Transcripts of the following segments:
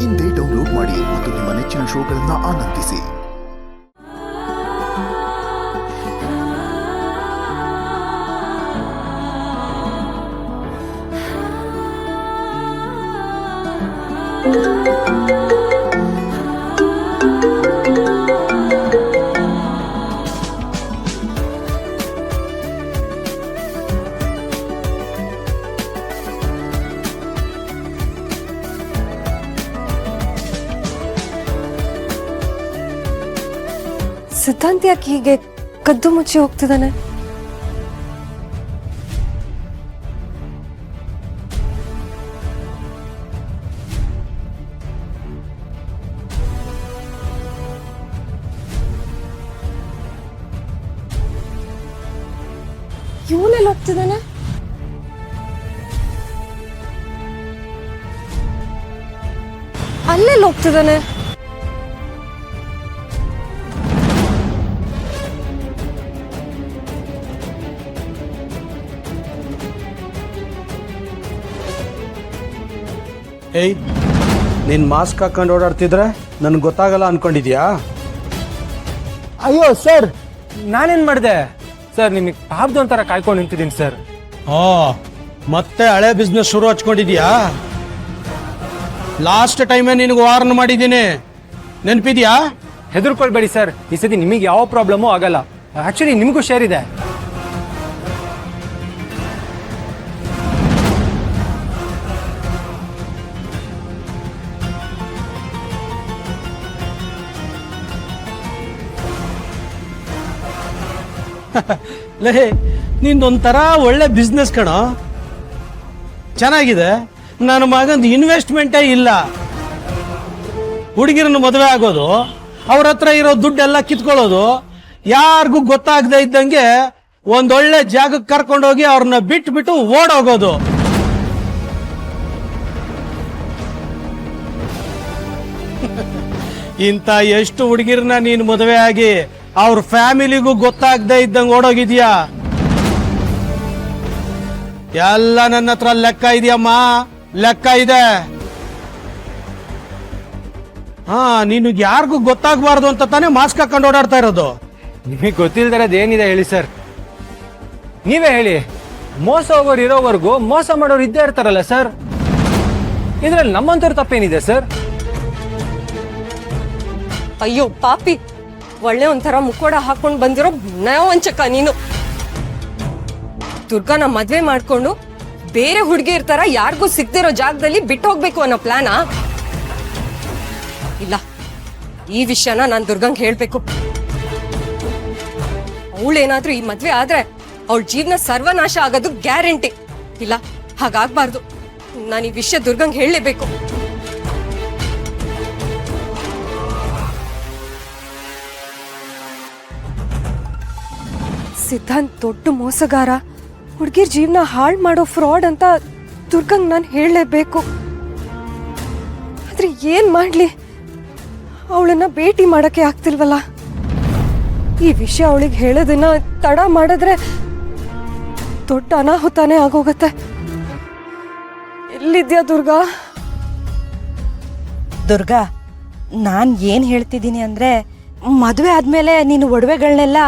ಇಂದೇ ಡೌನ್ಲೋಡ್ ಮಾಡಿ ಮತ್ತು ನಿಮ್ಮ ನೆಚ್ಚಿನ ಶೋಗಳನ್ನು ಆನಂದಿಸಿ. ಸಿದ್ಧಾಂತ ಯಾಕೆ ಹೀಗೆ ಕದ್ದು ಮುಚ್ಚಿ ಹೋಗ್ತಿದ್ದಾನೆ? ಇವನೆಲ್ಲ ಹೋಗ್ತಿದ್ದಾನೆ? ಅಲ್ಲೆಲ್ಲ ಹೋಗ್ತಿದ್ದಾನೆ? ಏಯ್, ನೀನು ಮಾಸ್ಕ್ ಹಾಕೊಂಡು ಓಡಾಡ್ತಿದ್ರೆ ನನಗೆ ಗೊತ್ತಾಗಲ್ಲ ಅನ್ಕೊಂಡಿದ್ಯಾ? ಅಯ್ಯೋ ಸರ್, ನಾನೇನು ಮಾಡಿದೆ ಸರ್? ನಿಮಗೆ ಪಾಪದ ಒಂಥರ ಕಾಯ್ಕೊಂಡು ನಿಂತಿದ್ದೀನಿ ಸರ್. ಮತ್ತೆ ಹಳೆ ಬಿಸ್ನೆಸ್ ಶುರು ಹಚ್ಕೊಂಡಿದ್ಯಾ? ಲಾಸ್ಟ್ ಟೈಮೇ ನಿನಗೆ ವಾರ್ನ್ ಮಾಡಿದ್ದೀನಿ, ನೆನಪಿದ್ಯಾ? ಹೆದರ್ಕೊಳ್ಬೇಡಿ ಸರ್, ಈ ಸತಿ ನಿಮಗೆ ಯಾವ ಪ್ರಾಬ್ಲಮೂ ಆಗಲ್ಲ. ಆಕ್ಚುಲಿ ನಿಮಗೂ ಶೇರ್ ಇದೆ. ಲೇ, ನಿಂದೊಂಥರ ಒಳ್ಳೆ ಬಿಸ್ನೆಸ್ ಕಣೋ, ಚೆನ್ನಾಗಿದೆ. ನನ್ನ ಮಗಂದು ಇನ್ವೆಸ್ಟ್ಮೆಂಟೇ ಇಲ್ಲ. ಹುಡುಗಿರನ್ನು ಮದುವೆ ಆಗೋದು, ಅವ್ರ ಹತ್ರ ಇರೋ ದುಡ್ಡೆಲ್ಲ ಕಿತ್ಕೊಳ್ಳೋದು, ಯಾರಿಗೂ ಗೊತ್ತಾಗದೆ ಇದ್ದಂಗೆ ಒಂದೊಳ್ಳೆ ಜಾಗಕ್ಕೆ ಕರ್ಕೊಂಡೋಗಿ ಅವ್ರನ್ನ ಬಿಟ್ಬಿಟ್ಟು ಓಡೋಗೋದು. ಇಂಥ ಎಷ್ಟು ಹುಡುಗಿರನ್ನ ನೀನು ಮದುವೆ ಆಗಿ ಅವ್ರ ಫ್ಯಾಮಿಲಿಗೂ ಗೊತ್ತಾಗದೆ ಇದ್ದಂಗೆ ಓಡೋಗಿದ್ಯಾ? ಎಲ್ಲ ನನ್ನ ಹತ್ರ ಲೆಕ್ಕ ಇದೆಯಮ್ಮ, ಲೆಕ್ಕ ಇದೆ. ನಿನಗೆ ಯಾರಿಗೂ ಗೊತ್ತಾಗಬಾರ್ದು ಅಂತ ತಾನೇ ಮಾಸ್ಕ್ ಹಾಕೊಂಡು ಓಡಾಡ್ತಾ ಇರೋದು. ನಿಮಗೆ ಗೊತ್ತಿಲ್ದಿರೋದು ಏನಿದೆ ಹೇಳಿ ಸರ್? ನೀವೇ ಹೇಳಿ. ಮೋಸ ಹೋಗೋರು ಇರೋವರೆಗೂ ಮೋಸ ಮಾಡೋರು ಇದ್ದೇ ಇರ್ತಾರಲ್ಲ ಸರ್. ಇದ್ರಲ್ಲಿ ನಮ್ಮಂತವ್ರ ತಪ್ಪೇನಿದೆ ಸರ್? ಅಯ್ಯೋ ಪಾಪಿ, ಒಳ್ಳೆ ಒಂಥರ ಮುಕ್ಕೋಡ ಹಾಕೊಂಡು ಬಂದಿರೋ ನಯವಂಚಕ ನೀನು. ದುರ್ಗಾನ ಮದ್ವೆ ಮಾಡ್ಕೊಂಡು ಬೇರೆ ಹುಡುಗಿ ಇರ್ತಾರ ಯಾರಿಗೂ ಸಿಗ್ದಿರೋ ಜಾಗದಲ್ಲಿ ಬಿಟ್ಟು ಹೋಗ್ಬೇಕು ಅನ್ನೋ ಪ್ಲಾನಾ? ಇಲ್ಲ, ಈ ವಿಷಯನ ನಾನು ದುರ್ಗಂಗ್ ಹೇಳ್ಬೇಕು. ಅವಳೇನಾದ್ರೂ ಈ ಮದ್ವೆ ಆದ್ರೆ ಅವಳ ಜೀವನ ಸರ್ವನಾಶ ಆಗೋದು ಗ್ಯಾರಂಟಿ. ಇಲ್ಲ, ಹಾಗಾಗ್ಬಾರ್ದು. ನಾನು ಈ ವಿಷಯ ದುರ್ಗಂಗ್ ಹೇಳಲೇಬೇಕು. ಸಿದ್ಧಾಂತ್ ದೊಡ್ಡ ಮೋಸಗಾರ, ಹುಡುಗಿರ್ ಜೀವನ ಹಾಳು ಮಾಡೋ ಫ್ರಾಡ್ ಅಂತ ದುರ್ಗಂಗ್ ನಾನು ಹೇಳಲೇಬೇಕು. ಆದ್ರೆ ಏನ್ ಮಾಡ್ಲಿ, ಅವಳನ್ನ ಭೇಟಿ ಮಾಡಕ್ಕೆ ಆಗ್ತಿಲ್ವಲ್ಲ. ಈ ವಿಷಯ ಅವಳಿಗೆ ಹೇಳೋದನ್ನ ತಡ ಮಾಡಿದ್ರೆ ದೊಡ್ಡ ಅನಾಹುತಾನೇ ಆಗೋಗತ್ತೆ. ಎಲ್ಲಿದ್ಯಾ ದುರ್ಗಾ? ದುರ್ಗಾ, ನಾನ್ ಏನ್ ಹೇಳ್ತಿದ್ದೀನಿ ಅಂದ್ರೆ, ಮದುವೆ ಆದ್ಮೇಲೆ ನೀನು ಒಡವೆಗಳನ್ನೆಲ್ಲ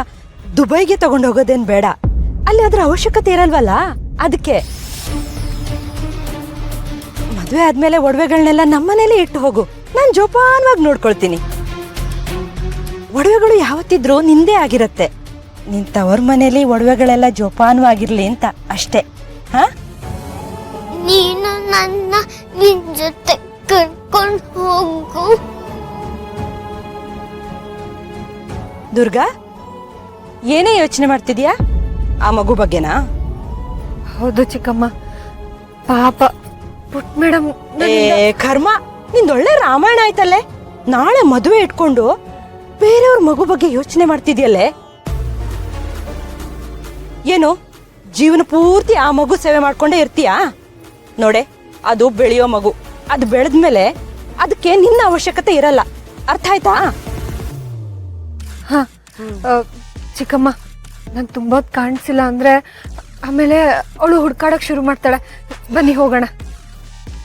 ದುಬೈಗೆ ತಗೊಂಡು ಹೋಗೋದೇನ್ ಬೇಡ. ಅಲ್ಲಿ ಅದ್ರ ಅವಶ್ಯಕತೆ ಇರಲ್ವಲ್ಲ, ಅದಕ್ಕೆ. ಮದುವೆ ಆದ್ಮೇಲೆ ಒಡವೆಗಳನ್ನೆಲ್ಲ ನಮ್ಮನೇಲಿ ಇಟ್ಟು ಹೋಗು, ನಾನ್ ಜೋಪಾನವಾಗಿ ನೋಡ್ಕೊಳ್ತೀನಿ. ಒಡವೆಗಳು ಯಾವತ್ತಿದ್ರೂ ನಿಂದೇ ಆಗಿರತ್ತೆ. ನಿನ್ ತವರ್ ಮನೇಲಿ ಒಡವೆಗಳೆಲ್ಲ ಜೋಪಾನವಾಗಿರ್ಲಿ ಅಂತ ಅಷ್ಟೇ. ನೀನು ನನ್ನ ನಿನ್ ಜೊತೆ ಕರ್ಕೊಂಡು ಹೋಗು. ದುರ್ಗಾ, ಏನೇ ಯೋಚನೆ ಮಾಡ್ತಿದ್ಯಾ? ಆ ಮಗು ಬಗ್ಗೆನಾ? ಹೌದು ಚಿಕ್ಕಮ್ಮ, ಪಾಪ ಪುಟ್ ಮೇಡಮ್. ಕರ್ಮ, ನಿಂದೊಳ್ಳೆ ರಾಮಾಯಣ ಆಯ್ತಲ್ಲೇ. ನಾಳೆ ಮದುವೆ ಇಟ್ಕೊಂಡು ಬೇರೆಯವ್ರ ಮಗು ಬಗ್ಗೆ ಯೋಚನೆ ಮಾಡ್ತಿದ್ಯಲ್ಲೇ. ಏನು ಜೀವನ ಪೂರ್ತಿ ಆ ಮಗು ಸೇವೆ ಮಾಡ್ಕೊಂಡೇ ಇರ್ತೀಯಾ? ನೋಡೆ, ಅದು ಬೆಳೆಯೋ ಮಗು. ಅದು ಬೆಳೆದ್ಮೇಲೆ ಅದಕ್ಕೆ ನಿನ್ನ ಅವಶ್ಯಕತೆ ಇರಲ್ಲ. ಅರ್ಥ ಆಯ್ತಾ? ಚಿಕ್ಕಮ್ಮ, ನಾನು ತುಂಬಾ ಕಾಣಿಸಿಲ್ಲ ಅಂದ್ರೆ ಆಮೇಲೆ ಅವಳು ಹುಡ್ಕಾಡಕ್ ಶುರು ಮಾಡ್ತಾಳೆ. ಬನ್ನಿ ಹೋಗೋಣ.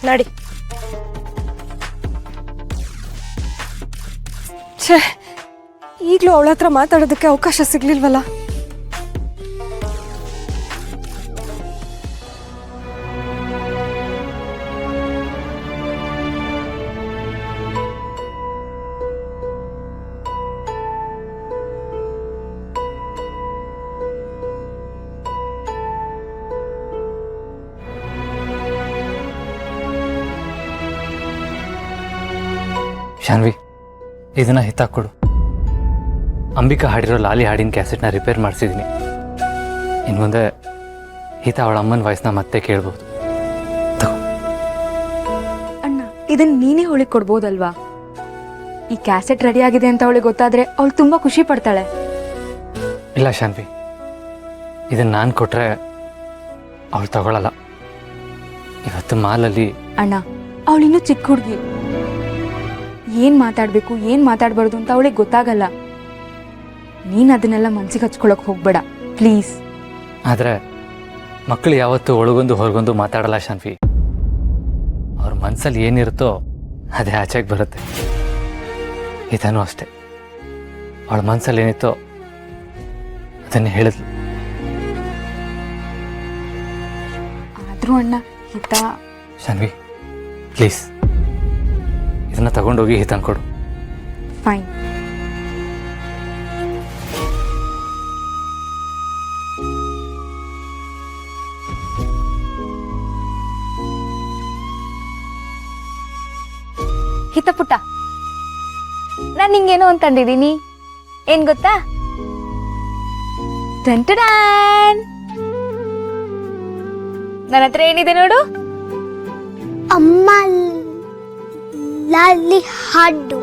ನಡಿ. ಛೇ, ಈಗಲೂ ಅವಳ ಹತ್ರ ಮಾತಾಡೋದಕ್ಕೆ ಅವಕಾಶ ಸಿಗ್ಲಿಲ್ವಲ್ಲ. ಶಾನ್ವಿ, ಇದನ್ನ ಹಿತ್ತಾಕೊಡು. ಅಂಬಿಕಾ ಹಾಡಿರೋ ಲಾಲಿ ಹಾಡಿನ ಕ್ಯಾಸೆಟ್ನ ರಿಪೇರ್ ಮಾಡಿಸಿದ್ದೀನಿ. ಇನ್ನು ಮುಂದೆ ಹಿತ ಅವಳ ಅಮ್ಮನ ವಾಯ್ಸ್ನ ಮತ್ತೆ ಕೇಳ್ಬೋದು. ಅಣ್ಣ, ಇದನ್ನ ನೀನೇ ಅವಳಿಗೆ ಕೊಡ್ಬೋದಲ್ವಾ? ಈ ಕ್ಯಾಸೆಟ್ ರೆಡಿ ಆಗಿದೆ ಅಂತ ಅವಳಿಗೆ ಗೊತ್ತಾದ್ರೆ ಅವಳು ತುಂಬಾ ಖುಷಿ ಪಡ್ತಾಳೆ. ಇಲ್ಲ ಶಾನ್ವಿ, ಇದನ್ನ ನಾನು ಕೊಟ್ರೆ ಅವಳು ತಗೊಳ್ಳಲ್ಲ. ಇವತ್ತು ಮಾಲಲ್ಲಿ ಅಣ್ಣ, ಅವಳಿನ್ನೂ ಚಿಕ್ಕ ಹುಡುಗಿ, ಏನ್ ಮಾತಾಡ್ಬೇಕು ಏನ್ ಮಾತಾಡ್ಬಾರ್ದು ಅಂತ ಅವಳಿಗೆ ಗೊತ್ತಾಗಲ್ಲ. ನೀನ್ ಅದನ್ನೆಲ್ಲ ಮನ್ಸಿಗೆ ಹಚ್ಕೊಳಕ್ ಹೋಗ್ಬೇಡ ಪ್ಲೀಸ್. ಆದರೆ ಮಕ್ಕಳು ಯಾವತ್ತೂ ಒಳಗೊಂದು ಹೊರಗೊಂದು ಮಾತಾಡಲ್ಲ ಶಾನ್ವಿ. ಅವ್ರ ಮನಸ್ಸಲ್ಲಿ ಏನಿರುತ್ತೋ ಅದೇ ಆಚೆಗೆ ಬರುತ್ತೆ. ಇದನ್ನು ಅಷ್ಟೆ, ಅವಳ ಮನಸ್ಸಲ್ಲಿ ಏನಿತ್ತೋ ಅದನ್ನೇ ಹೇಳಿದ್ಲು. ಆದ್ರೂ ಅಣ್ಣ, ಹಿತ ಶಾನ್ವಿ ಪ್ಲೀಸ್ ಇದನ್ನ ತಗೊಂಡೋಗಿ ಹಿತನ್ ಕೊಡು. ಫೈನ್. ಹಿತ ಪುಟ್ಟ, ನಾನು ನಿಂಗೇನೋ ಅಂತಂದಿದ್ದೀನಿ. ಏನ್ ಗೊತ್ತಾ? ಟನ್ ನನ್ನ ಹತ್ರ ಏನಿದೆ ನೋಡು. ಅಮ್ಮ ಲಾಲಿ ಹಾಡು.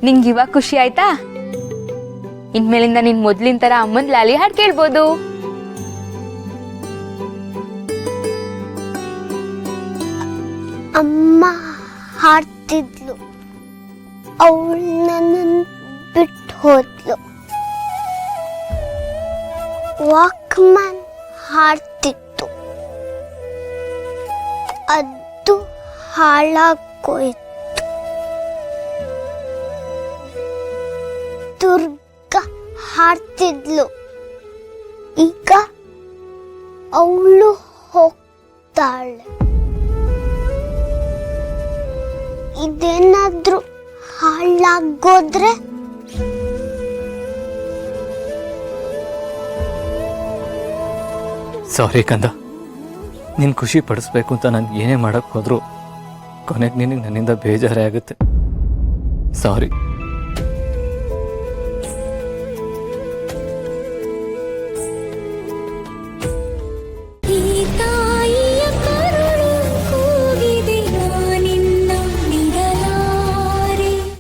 ನಿಂಗೆ ಇವಾಗ ಖುಷಿ ಆಯ್ತಾ? ಇನ್ಮೇಲಿಂದ ನೀನ್ ಮೊದ್ಲಿನ ತರ ಅಮ್ಮನ್ ಲಾಲಿ ಹಾಡ್ ಕೇಳ್ಬೋದು. ಅಮ್ಮ ಹಾಡ್ತಿದ್ಲು, ಅವಳು ನನ್ನನ್ನು ಬಿಟ್ಟು ಹೋದ್ಲು. ವಾಕ್ಮನ್ ಹಾಡ್ತಿತ್ತು, ಅದು ಹಾಳಾಗೋಯ್ತು. ದುರ್ಗ ಹಾಡ್ತಿದ್ಲು, ಈಗ ಅವಳು ಹೋಗ್ತಾಳೆ. ಇದೇನಾದ್ರೂ ಹಾಳಾಗೋದ್ರೆ ಸಾರಿ ಕಂದ, ನೀನು ಖುಷಿ ಪಡಿಸ್ಬೇಕು ಅಂತ ನಾನು ಏನೇ ಮಾಡೋಕ್ಕೆ ಹೋದ್ರು ಕೊನೆಗೆ ನಿನಗೆ ನನ್ನಿಂದ ಬೇಜಾರೇ ಆಗುತ್ತೆ. ಸಾರಿ.